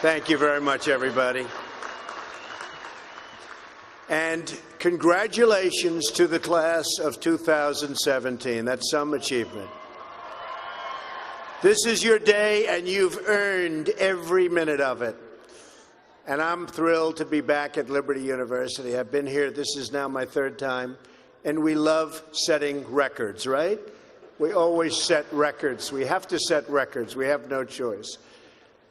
Thank you very much, everybody. And congratulations to the class of 2017. That's some achievement. This is your day, and you've earned every minute of it. And I'm thrilled to be back at Liberty University. I've been here, this is now my third time, and we love setting records, right? We always set records. We have to set records. We have no choice.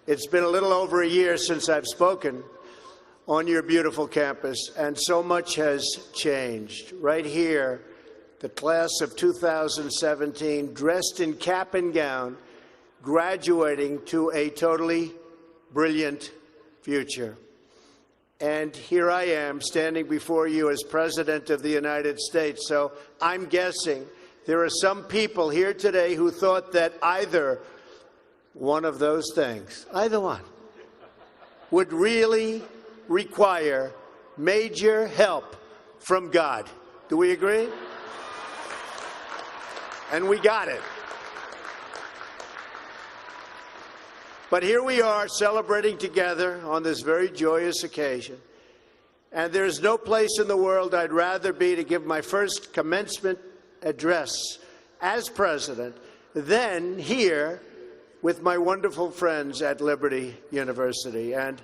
It's been a little over a year since I've spoken on your beautiful campus, and so much has changed. Right here, the class of 2017, dressed in cap and gown, graduating to a totally brilliant future. And here I am, standing before you as President of the United States. So I'm guessing there are some people here today who thought that either one of those things, either one, would really require major help from God. Do we agree? And we got it. But here we are celebrating together on this very joyous occasion. And there's no place in the world I'd rather be to give my first commencement address as president than here with my wonderful friends at Liberty University. And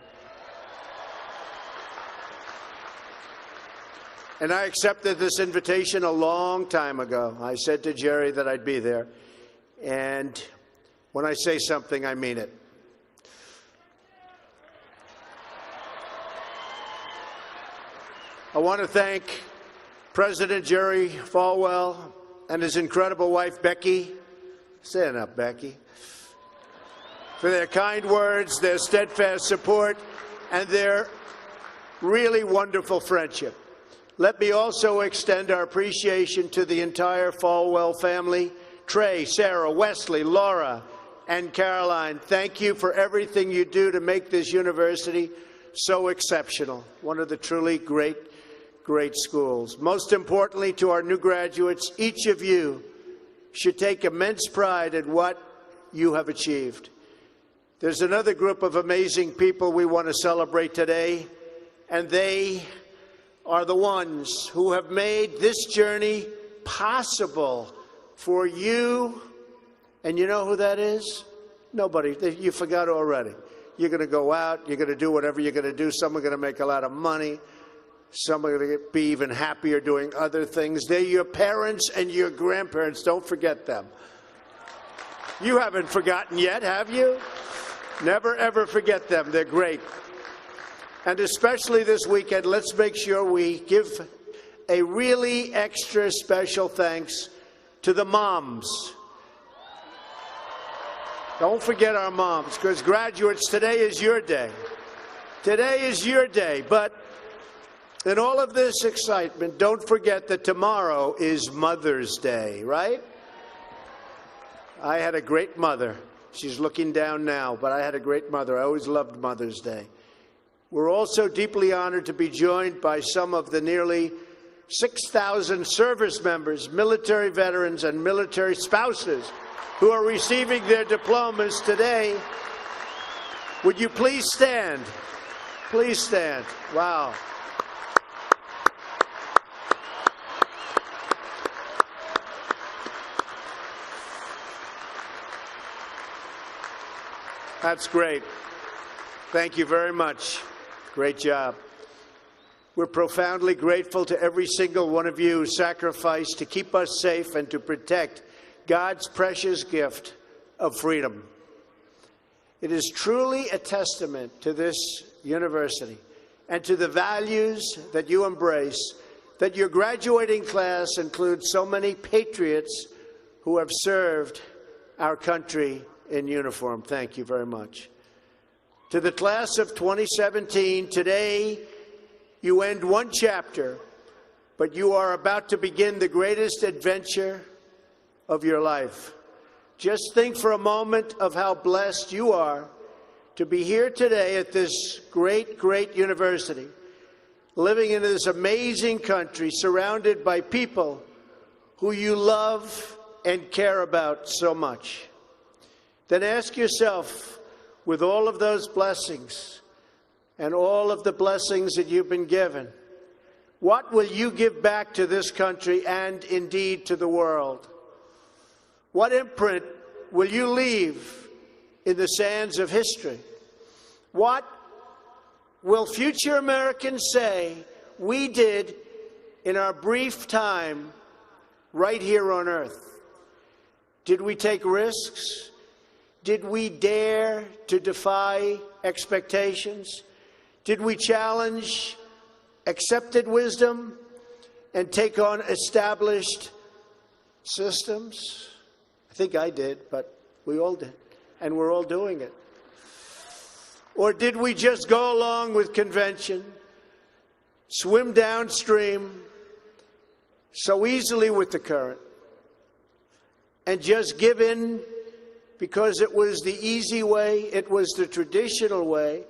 I accepted this invitation a long time ago. I said to Jerry that I'd be there. And when I say something, I mean it. I want to thank President Jerry Falwell and his incredible wife, Becky. Stand up, Becky. For their kind words, their steadfast support, and their really wonderful friendship. Let me also extend our appreciation to the entire Falwell family. Trey, Sarah, Wesley, Laura, and Caroline, thank you for everything you do to make this university so exceptional. One of the truly great schools. Most importantly, to our new graduates, each of you should take immense pride in what you have achieved. There's another group of amazing people we want to celebrate today, and they are the ones who have made this journey possible for you. And you know who that is? Nobody. You forgot already. You're going to go out. You're going to do whatever you're going to do. Some are going to make a lot of money. Some are going to be even happier doing other things. They're your parents and your grandparents. Don't forget them. You haven't forgotten yet, have you? Never, ever forget them. They're great. And especially this weekend, let's make sure we give a really extra special thanks to the moms. Don't forget our moms, because graduates, today is your day. Today is your day. But in all of this excitement, don't forget that tomorrow is Mother's Day, right? I had a great mother. She's looking down now, but I had a great mother. I always loved Mother's Day. We're also deeply honored to be joined by some of the nearly 6,000 service members, military veterans, and military spouses who are receiving their diplomas today. Would you please stand? Please stand. Wow. That's great. Thank you very much. Great job. We're profoundly grateful to every single one of you who sacrificed to keep us safe and to protect God's precious gift of freedom. It is truly a testament to this university and to the values that you embrace that your graduating class includes so many patriots who have served our country in uniform. Thank you very much. To the class of 2017, today you end one chapter, but you are about to begin the greatest adventure of your life. Just think for a moment of how blessed you are to be here today at this great, great university, living in this amazing country, surrounded by people who you love and care about so much. Then ask yourself, with all of those blessings and all of the blessings that you've been given, what will you give back to this country and indeed to the world? What imprint will you leave in the sands of history? What will future Americans say we did in our brief time right here on earth? Did we take risks? Did we dare to defy expectations? Did we challenge accepted wisdom and take on established systems? I think I did, but we all did, and we're all doing it. Or did we just go along with convention, swim downstream so easily with the current, and just give in because it was the easy way, it was the traditional way,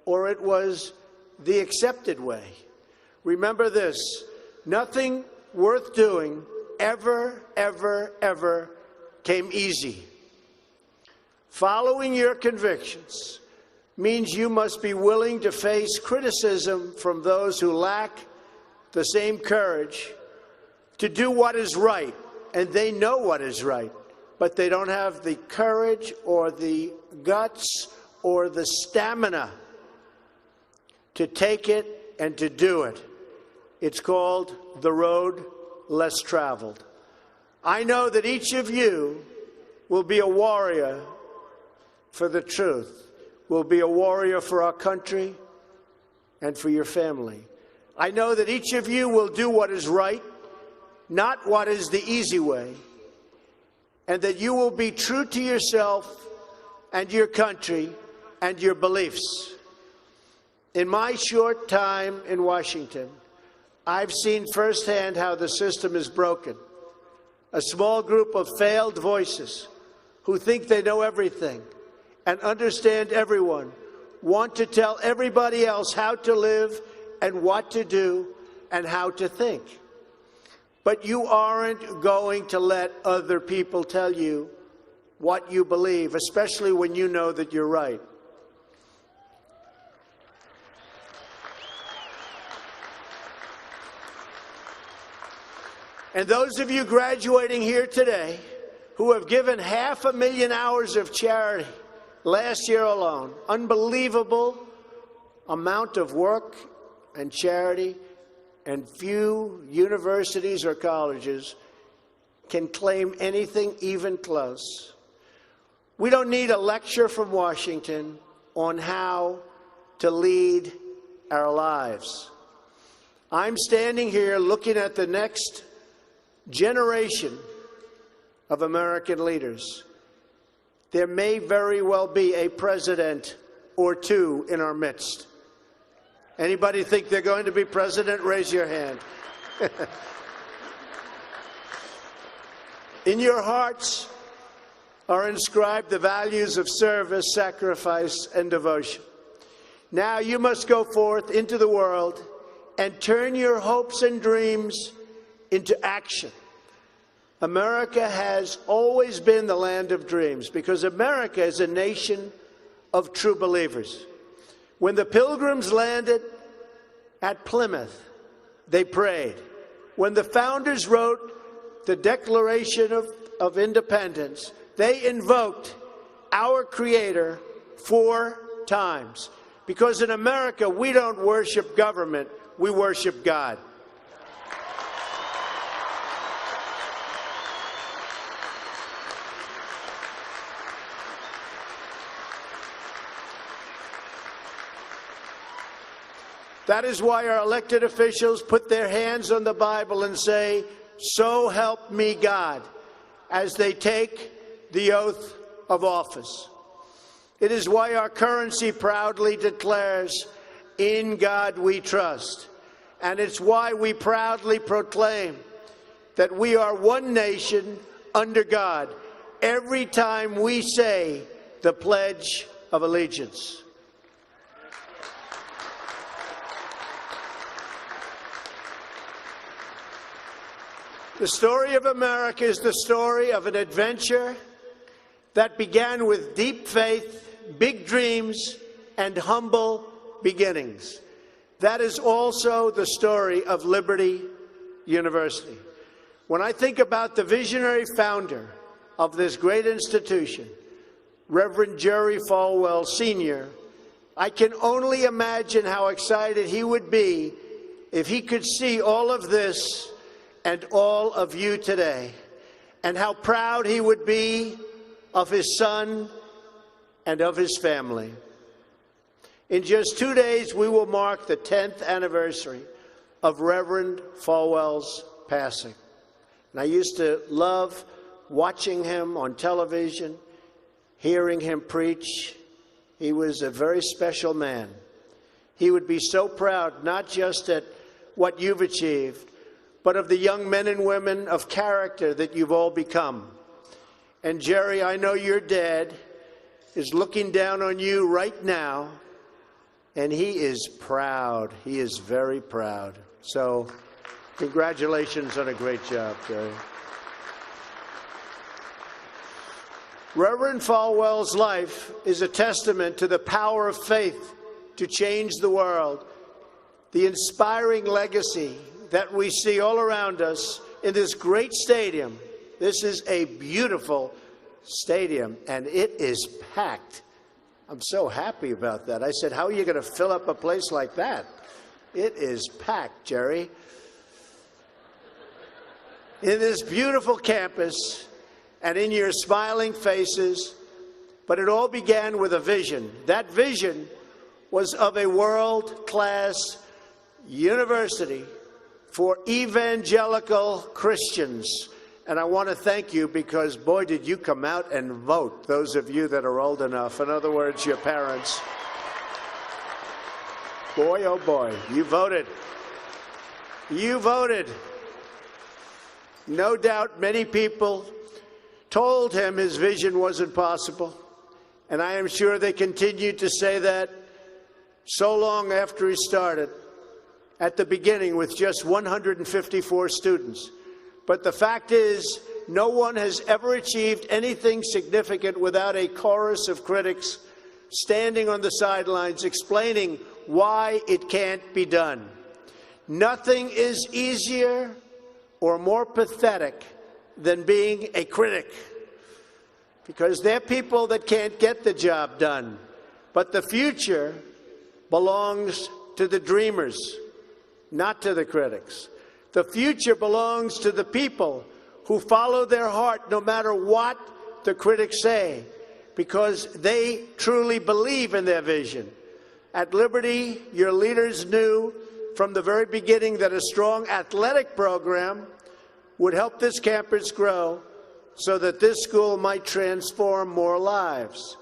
or it was the accepted way? Remember this: nothing worth doing ever, ever, ever came easy. Following your convictions means you must be willing to face criticism from those who lack the same courage to do what is right, and they know what is right, but they don't have the courage or the guts or the stamina to take it and to do it. It's called the road less traveled. I know that each of you will be a warrior for the truth, will be a warrior for our country and for your family. I know that each of you will do what is right, not what is the easy way, and that you will be true to yourself and your country and your beliefs. In my short time in Washington, I've seen firsthand how the system is broken. A small group of failed voices who think they know everything and understand everyone want to tell everybody else how to live and what to do and how to think. But you aren't going to let other people tell you what you believe, especially when you know that you're right. And those of you graduating here today who have given 500,000 hours of charity last year alone, unbelievable amount of work and charity, and few universities or colleges can claim anything even close. We don't need a lecture from Washington on how to lead our lives. I'm standing here looking at the next generation of American leaders. There may very well be a president or two in our midst. Anybody think they're going to be president? Raise your hand. In your hearts are inscribed the values of service, sacrifice, and devotion. Now you must go forth into the world and turn your hopes and dreams into action. America has always been the land of dreams because America is a nation of true believers. When the Pilgrims landed at Plymouth, they prayed. When the founders wrote the Declaration of Independence, they invoked our Creator 4 times. Because in America, we don't worship government, we worship God. That is why our elected officials put their hands on the Bible and say, "So help me God," as they take the oath of office. It is why our currency proudly declares, "In God we trust." And it's why we proudly proclaim that we are one nation under God every time we say the Pledge of Allegiance. The story of America is the story of an adventure that began with deep faith, big dreams and humble beginnings. That is also the story of Liberty University. When I think about the visionary founder of this great institution, Reverend Jerry Falwell Sr., I can only imagine how excited he would be if he could see all of this and all of you today, and how proud he would be of his son and of his family. In just 2 days, we will mark the 10th anniversary of Reverend Falwell's passing. And I used to love watching him on television, hearing him preach. He was a very special man. He would be so proud, not just at what you've achieved, but of the young men and women of character that you've all become. And Jerry, I know your dad is looking down on you right now, and he is proud. He is very proud. So congratulations on a great job, Jerry. Reverend Falwell's life is a testament to the power of faith to change the world. The inspiring legacy that we see all around us in this great stadium. This is a beautiful stadium, and it is packed. I'm so happy about that. I said, how are you going to fill up a place like that? It is packed, Jerry. In this beautiful campus, and in your smiling faces, but it all began with a vision. That vision was of a world-class university for evangelical Christians. And I want to thank you because, boy, did you come out and vote, those of you that are old enough. In other words, your parents. Boy, oh boy, you voted. You voted. No doubt many people told him his vision wasn't possible, and I am sure they continued to say that so long after he started, at the beginning with just 154 students. But the fact is, no one has ever achieved anything significant without a chorus of critics standing on the sidelines explaining why it can't be done. Nothing is easier or more pathetic than being a critic, because they're people that can't get the job done. But the future belongs to the dreamers, not to the critics. The future belongs to the people who follow their heart no matter what the critics say, because they truly believe in their vision. At Liberty, your leaders knew from the very beginning that a strong athletic program would help this campus grow so that this school might transform more lives.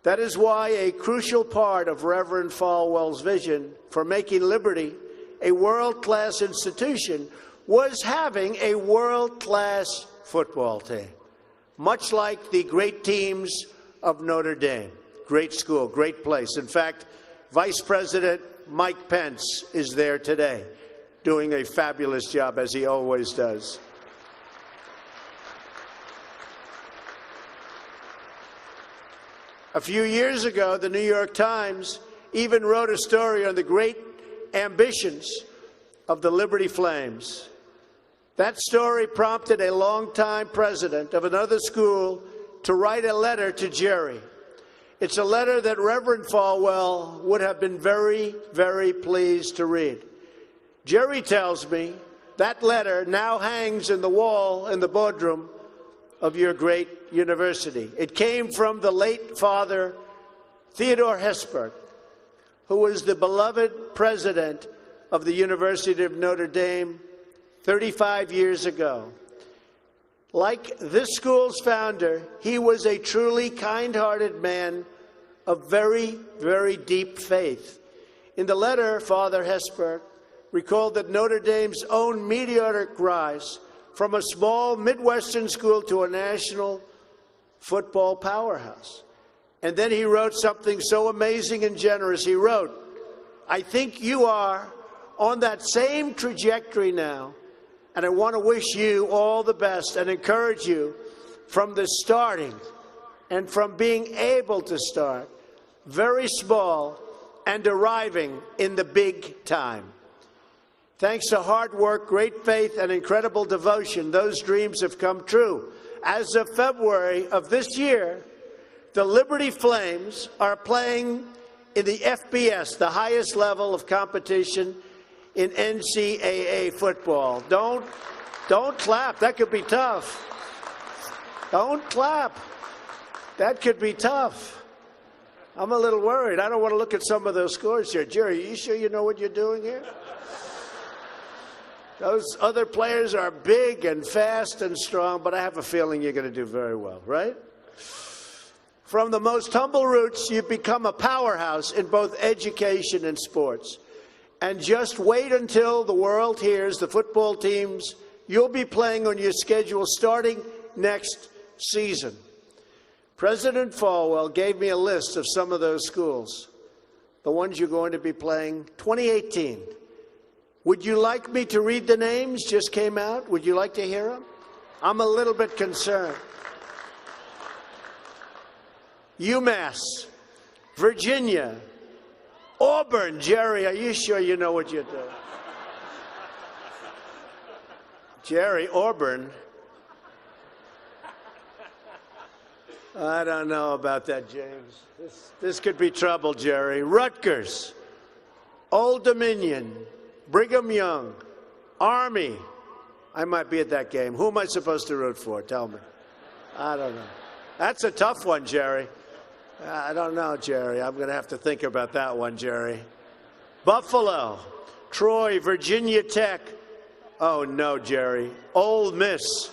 That is why a crucial part of Reverend Falwell's vision for making Liberty a world-class institution was having a world-class football team, much like the great teams of Notre Dame. Great school, great place. In fact, Vice President Mike Pence is there today, doing a fabulous job, as he always does. A few years ago, the New York Times even wrote a story on the great ambitions of the Liberty Flames. That story prompted a longtime president of another school to write a letter to Jerry. It's a letter that Reverend Falwell would have been very, very pleased to read. Jerry tells me that letter now hangs in the wall in the boardroom of your great university. It came from the late Father Theodore Hesburgh, who was the beloved president of the University of Notre Dame 35 years ago. Like this school's founder, he was a truly kind-hearted man of very, very deep faith. In the letter, Father Hesburgh recalled that Notre Dame's own meteoric rise from a small Midwestern school to a national football powerhouse. And then he wrote something so amazing and generous. He wrote, "I think you are on that same trajectory now, and I want to wish you all the best and encourage you from the starting and from being able to start very small, and arriving in the big time. Thanks to hard work, great faith, and incredible devotion, those dreams have come true. As of February of this year, the Liberty Flames are playing in the FBS, the highest level of competition in NCAA football. Don't clap. That could be tough. Don't clap. That could be tough. I'm a little worried. I don't want to look at some of those scores here. Jerry, are you sure you know what you're doing here? Those other players are big and fast and strong, but I have a feeling you're going to do very well, right? From the most humble roots, you've become a powerhouse in both education and sports. And just wait until the world hears the football teams you'll be playing on your schedule starting next season. President Falwell gave me a list of some of those schools, the ones you're going to be playing 2018. Would you like me to read the names? Just came out. Would you like to hear them? I'm a little bit concerned. UMass, Virginia, Auburn. Jerry, are you sure you know what you're doing? Jerry, Auburn. I don't know about that, James. This could be trouble, Jerry. Rutgers, Old Dominion, Brigham Young, Army. I might be at that game. Who am I supposed to root for? Tell me. I don't know. That's a tough one, Jerry. I don't know, Jerry. I'm going to have to think about that one, Jerry. Buffalo, Troy, Virginia Tech. Oh, no, Jerry. Ole Miss.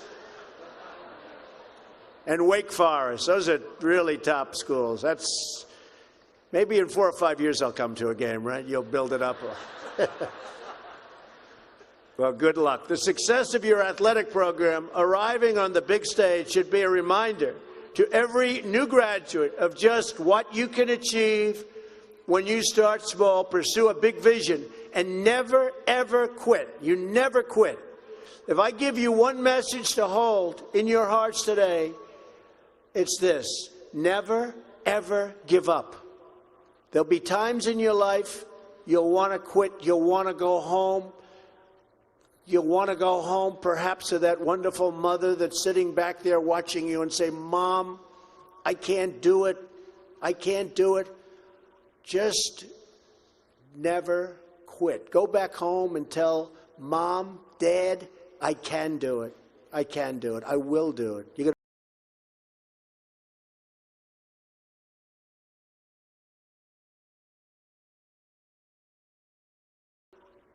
And Wake Forest. Those are really top schools. That's maybe in 4 or 5 years I'll come to a game, right? You'll build it up. Well, good luck. The success of your athletic program arriving on the big stage should be a reminder to every new graduate of just what you can achieve when you start small, pursue a big vision, and never, ever quit. You never quit. If I give you one message to hold in your hearts today, it's this: never, ever give up. There'll be times in your life you'll want to quit, you'll want to go home. You'll want to go home perhaps to that wonderful mother that's sitting back there watching you and say, Mom, I can't do it. I can't do it. Just never quit. Go back home and tell Mom, Dad, I can do it. I can do it. I will do it. You're gonna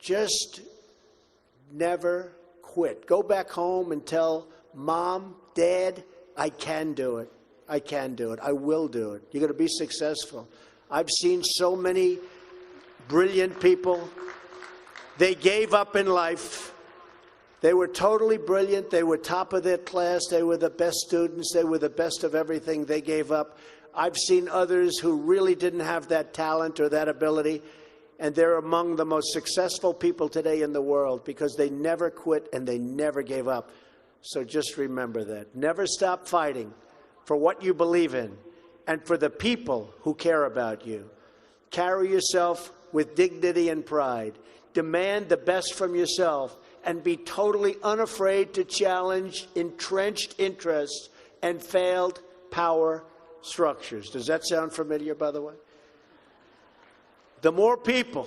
just never quit. Go back home and tell Mom, Dad, I can do it. I can do it. I will do it. You're going to be successful. I've seen so many brilliant people. They gave up in life. They were totally brilliant. They were top of their class. They were the best students. They were the best of everything. They gave up. I've seen others who really didn't have that talent or that ability, and they're among the most successful people today in the world because they never quit and they never gave up. So just remember that. Never stop fighting for what you believe in and for the people who care about you. Carry yourself with dignity and pride. Demand the best from yourself and be totally unafraid to challenge entrenched interests and failed power structures. Does that sound familiar, by the way? The more people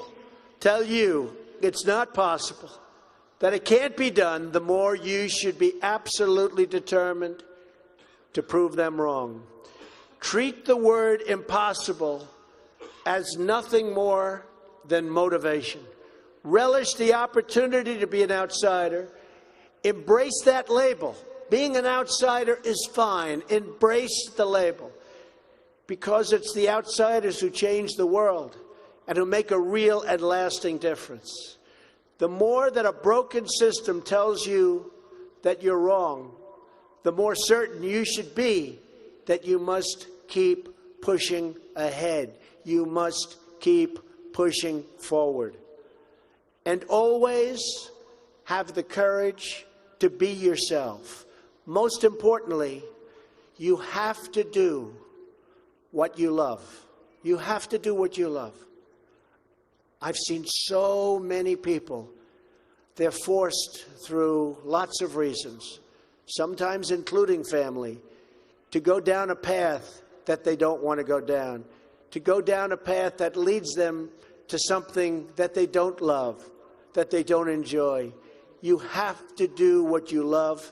tell you it's not possible, that it can't be done, the more you should be absolutely determined to prove them wrong. Treat the word impossible as nothing more than motivation. Relish the opportunity to be an outsider. Embrace that label. Being an outsider is fine. Embrace the label, because it's the outsiders who change the world and who make a real and lasting difference. The more that a broken system tells you that you're wrong, the more certain you should be that you must keep pushing ahead. You must keep pushing forward. And always have the courage to be yourself. Most importantly, you have to do what you love. You have to do what you love. I've seen so many people, they're forced through lots of reasons, sometimes including family, to go down a path that they don't want to go down, to go down a path that leads them to something that they don't love, that they don't enjoy. You have to do what you love,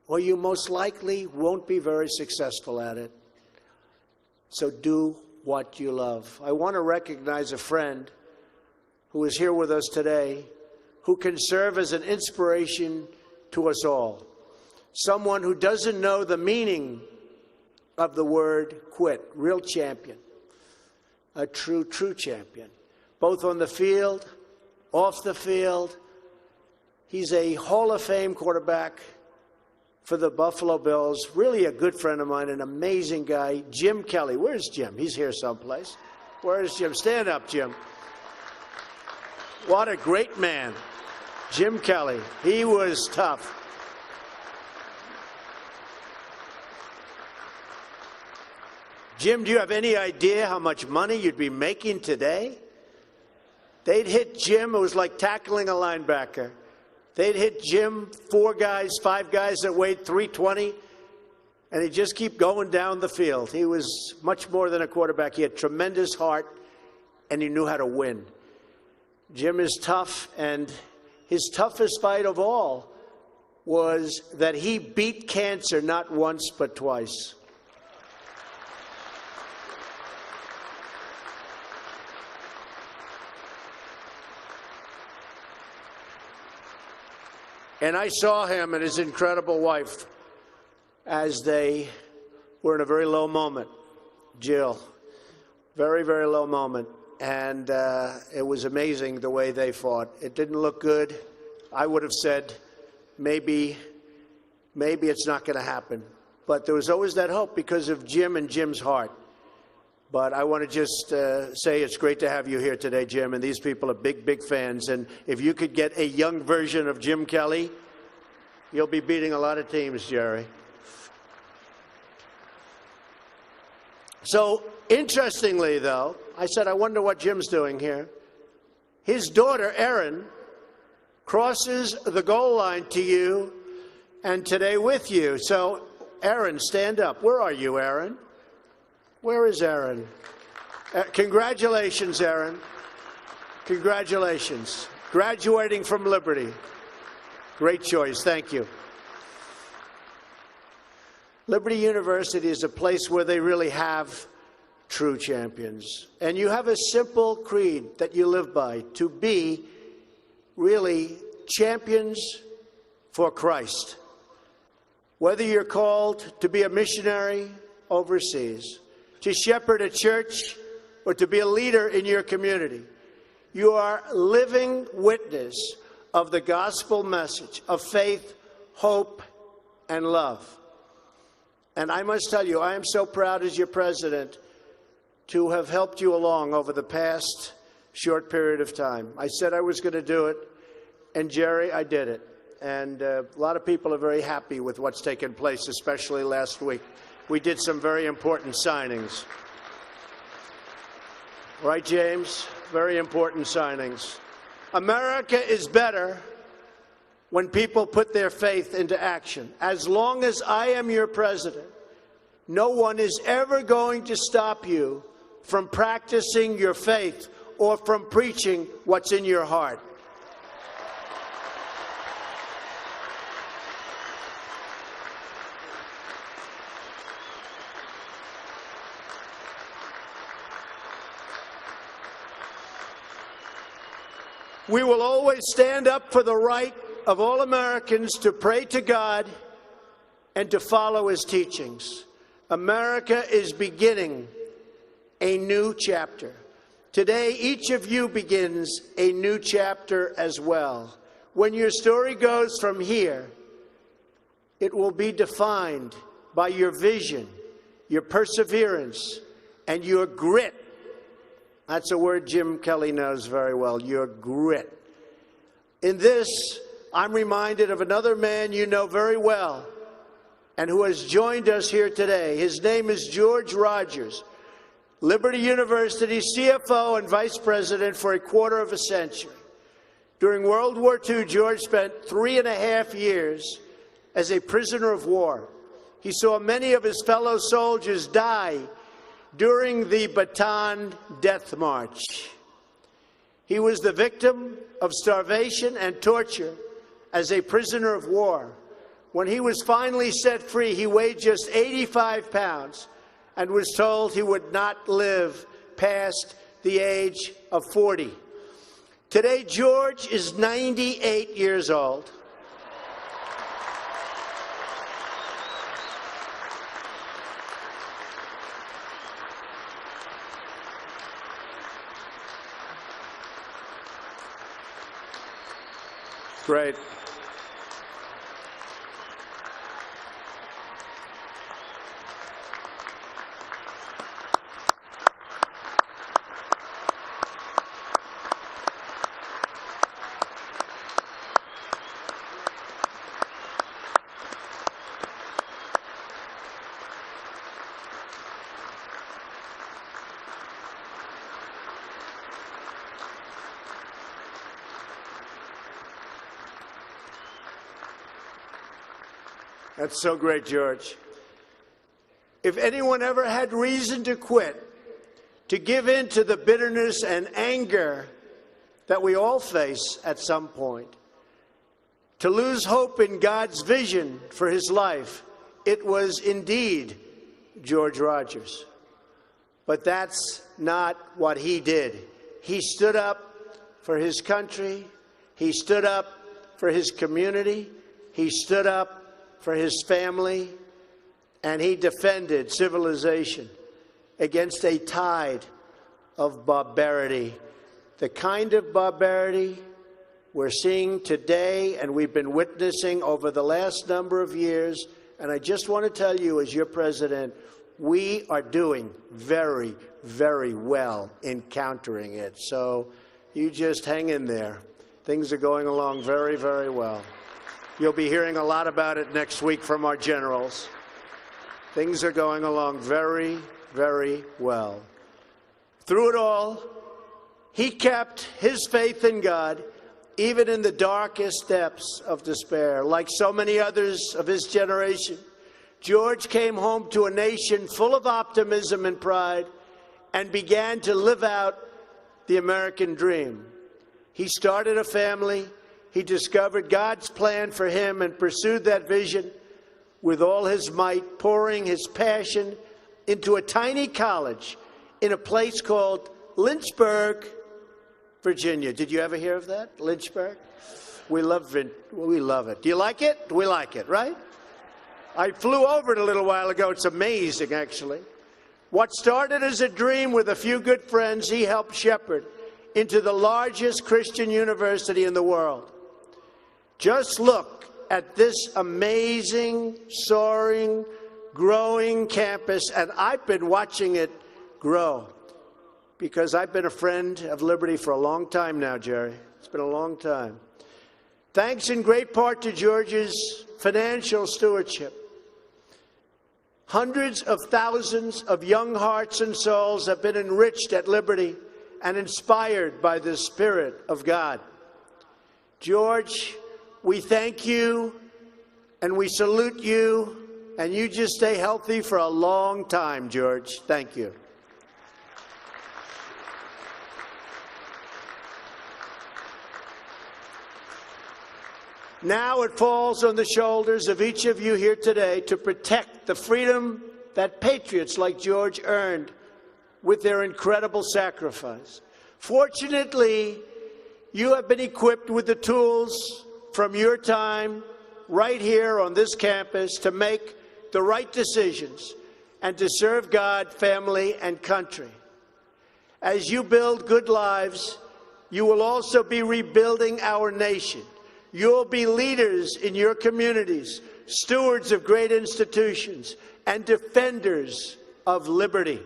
or you most likely won't be very successful at it. So do what you love. I want to recognize a friend who is here with us today, who can serve as an inspiration to us all. Someone who doesn't know the meaning of the word quit. Real champion. A true champion. Both on the field, off the field. He's a Hall of Fame quarterback for the Buffalo Bills. Really a good friend of mine, an amazing guy. Jim Kelly. Where's Jim? He's here someplace. Where's Jim? Stand up, Jim. What a great man. Jim Kelly. He was tough. Jim, do you have any idea how much money you'd be making today? They'd hit Jim. It was like tackling a linebacker. They'd hit Jim, 4 guys, 5 guys that weighed 320, and he'd just keep going down the field. He was much more than a quarterback. He had tremendous heart, and he knew how to win. Jim is tough, and his toughest fight of all was that he beat cancer not once but twice. And I saw him and his incredible wife as they were in a very low moment. Jill, very, very low moment. And it was amazing the way they fought. It didn't look good. I would have said, maybe it's not going to happen. But there was always that hope because of Jim and Jim's heart. But I want to just say it's great to have you here today, Jim. And these people are big, big fans. And if you could get a young version of Jim Kelly, you'll be beating a lot of teams, Jerry. So, interestingly, though, I said, I wonder what Jim's doing here. His daughter, Erin, crosses the goal line to you and today with you. So, Erin, stand up. Where are you, Erin? Where is Erin? Congratulations, Erin. Congratulations. Graduating from Liberty. Great choice. Thank you. Liberty University is a place where they really have true champions. And you have a simple creed that you live by, to be really champions for Christ. Whether you're called to be a missionary overseas, to shepherd a church, or to be a leader in your community, you are living witness of the gospel message of faith, hope, and love. And I must tell you, I am so proud as your president to have helped you along over the past short period of time. I said I was going to do it, and Jerry, I did it. And a lot of people are very happy with what's taken place, especially last week. We did some very important signings. Right, James? Very important signings. America is better when people put their faith into action. As long as I am your president, no one is ever going to stop you from practicing your faith or from preaching what's in your heart. We will always stand up for the right of all Americans to pray to God and to follow His teachings. America is beginning a new chapter. Today, each of you begins a new chapter as well. When your story goes from here, it will be defined by your vision, your perseverance, and your grit. That's a word Jim Kelly knows very well, your grit. In this, I'm reminded of another man you know very well and who has joined us here today. His name is George Rogers. Liberty University CFO and vice president for a quarter of a century. During World War II, George spent 3.5 years as a prisoner of war. He saw many of his fellow soldiers die during the Bataan Death March. He was the victim of starvation and torture as a prisoner of war. When he was finally set free, he weighed just 85 pounds and was told he would not live past the age of 40. Today, George is 98 years old. Great. That's so great, George. If anyone ever had reason to quit, to give in to the bitterness and anger that we all face at some point, to lose hope in God's vision for his life, it was indeed George Rogers. But that's not what he did. He stood up for his country. He stood up for his community. He stood up for his family, and he defended civilization against a tide of barbarity, the kind of barbarity we're seeing today and we've been witnessing over the last number of years. And I just want to tell you, as your president, we are doing very, very well in countering it. So you just hang in there. Things are going along very, very well. You'll be hearing a lot about it next week from our generals. Things are going along very, very well. Through it all, he kept his faith in God, even in the darkest depths of despair. Like so many others of his generation, George came home to a nation full of optimism and pride and began to live out the American dream. He started a family. He discovered God's plan for him and pursued that vision with all his might, pouring his passion into a tiny college in a place called Lynchburg, Virginia. Did you ever hear of that? Lynchburg? We love it. Do you like it? We like it, right? I flew over it a little while ago. It's amazing, actually. What started as a dream with a few good friends, he helped shepherd into the largest Christian university in the world. Just look at this amazing, soaring, growing campus, and I've been watching it grow because I've been a friend of Liberty for a long time now, Jerry. It's been a long time. Thanks in great part to George's financial stewardship. Hundreds of thousands of young hearts and souls have been enriched at Liberty and inspired by the Spirit of God. George, we thank you and we salute you, and you just stay healthy for a long time, George. Thank you. Now it falls on the shoulders of each of you here today to protect the freedom that patriots like George earned with their incredible sacrifice. Fortunately, you have been equipped with the tools from your time right here on this campus to make the right decisions and to serve God, family, and country. As you build good lives, you will also be rebuilding our nation. You'll be leaders in your communities, stewards of great institutions, and defenders of liberty.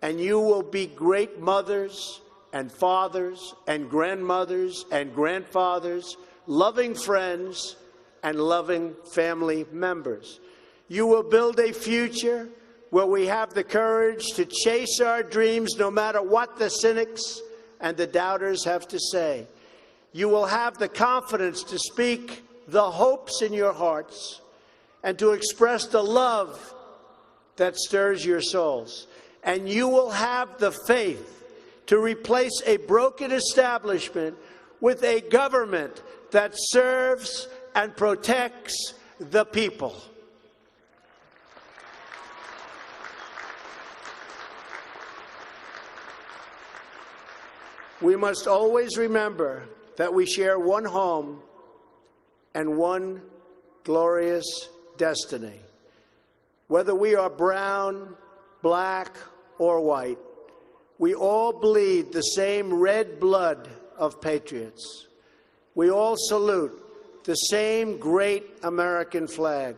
And you will be great mothers and fathers and grandmothers and grandfathers, loving friends and loving family members. You will build a future where we have the courage to chase our dreams no matter what the cynics and the doubters have to say. You will have the confidence to speak the hopes in your hearts and to express the love that stirs your souls. And you will have the faith to replace a broken establishment with a government that serves and protects the people. We must always remember that we share one home and one glorious destiny. Whether we are brown, black, or white, we all bleed the same red blood of patriots. We all salute the same great American flag.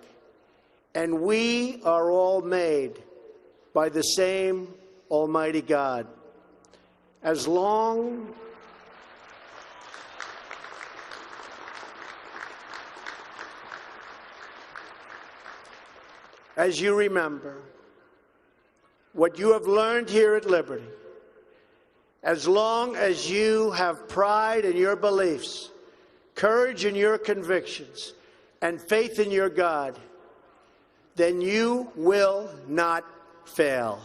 And we are all made by the same Almighty God. As long as you remember what you have learned here at Liberty, as long as you have pride in your beliefs, courage in your convictions, and faith in your God, then you will not fail.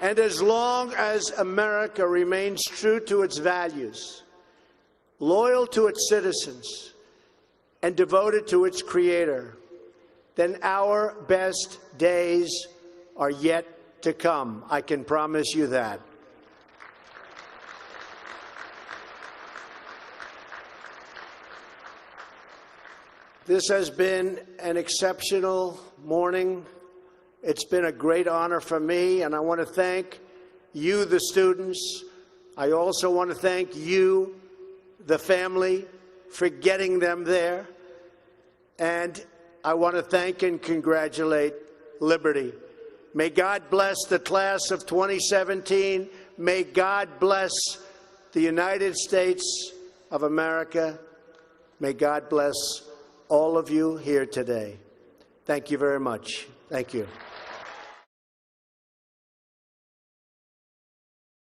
And as long as America remains true to its values, loyal to its citizens, and devoted to its Creator, then our best days are yet to come. I can promise you that. This has been an exceptional morning. It's been a great honor for me, and I want to thank you, the students. I also want to thank you, the family, for getting them there. And I want to thank and congratulate Liberty. May God bless the class of 2017. May God bless the United States of America. May God bless all of you here today. Thank you very much. Thank you.